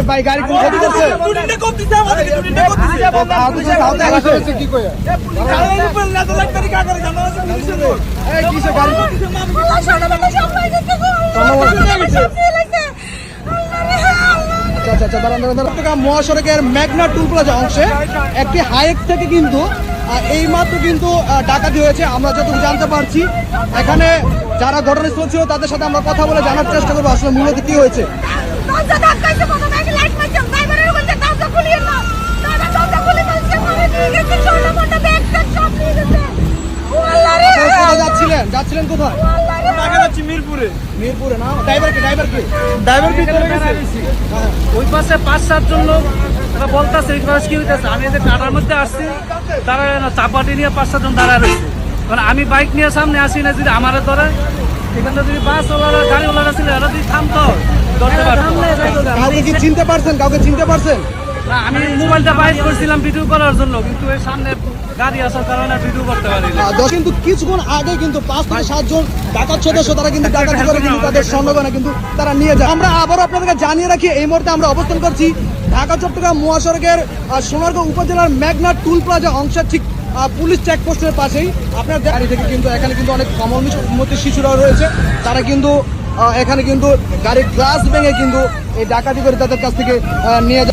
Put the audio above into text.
ভাই গাড়ি কোন ক্ষতি করছে? মহাসড়কের মেঘনা টুল প্লাজা অংশে একটি হাইক থেকে কিন্তু এইমাত্র কিন্তু ডাকাতি হয়েছে। আমরা যতটুকু জানতে পারছি, এখানে যারা ঘটনাস্থল ছিল তাদের সাথে আমরা কথা বলে জানার চেষ্টা করবো আসলে মূলত কি হয়েছে। যাচ্ছিলেন কোথায়? মিরপুরে না? ড্রাইভার ওই পাশে 5-7 জন লোক বলতেছে কি হইতেছে। আমি যে কাটার মধ্যে আসছি, তারা চাপাটি নিয়ে 5-7 জন দাঁড়ায় রয়েছে। কারণ আমি বাইক নিয়ে সামনে আসি না, যদি আমার ধরে এখানে যদি বাসওয়ালা গাড়িওয়ালারা ছিল এরা যদি থামতো ধরতে পারতো। কাউকে কি চিনতে পারছেন? কাউকে চিনতে পারছেন? না, আমি মোবাইলটা বাইর করছিলাম ভিডিও করার জন্য, কিন্তু এর সামনে গাড়ি আসার কারণে ভিডিও করতে পারি না। কিন্তু কিছুক্ষণ আগে কিন্তু 5 থেকে 7 জন ডাকাত সদস্য তারা কিন্তু ডাকাতি করে কিন্তু তাদের স্বর্ণগয়না কিন্তু তারা নিয়ে যায়। আমরা আবারও আপনাদেরকে জানিয়ে রাখি, এই মুহূর্তে আমরা অবস্থান করছি ঢাকা চট্টগ্রাম মহাসড়কের সোনারগাঁও উপজেলার মেঘনা টুল প্লাজা অংশের ঠিক পুলিশ চেকপোস্টের পাশেই। আপনার গাড়ি থেকে কিন্তু এখানে কিন্তু অনেক কমলমতি শিশুরা রয়েছে, তারা কিন্তু এখানে কিন্তু গাড়ির গ্লাস ভেঙে কিন্তু এই ডাকাতি করে তাদের কাছ থেকে নিয়ে যায়।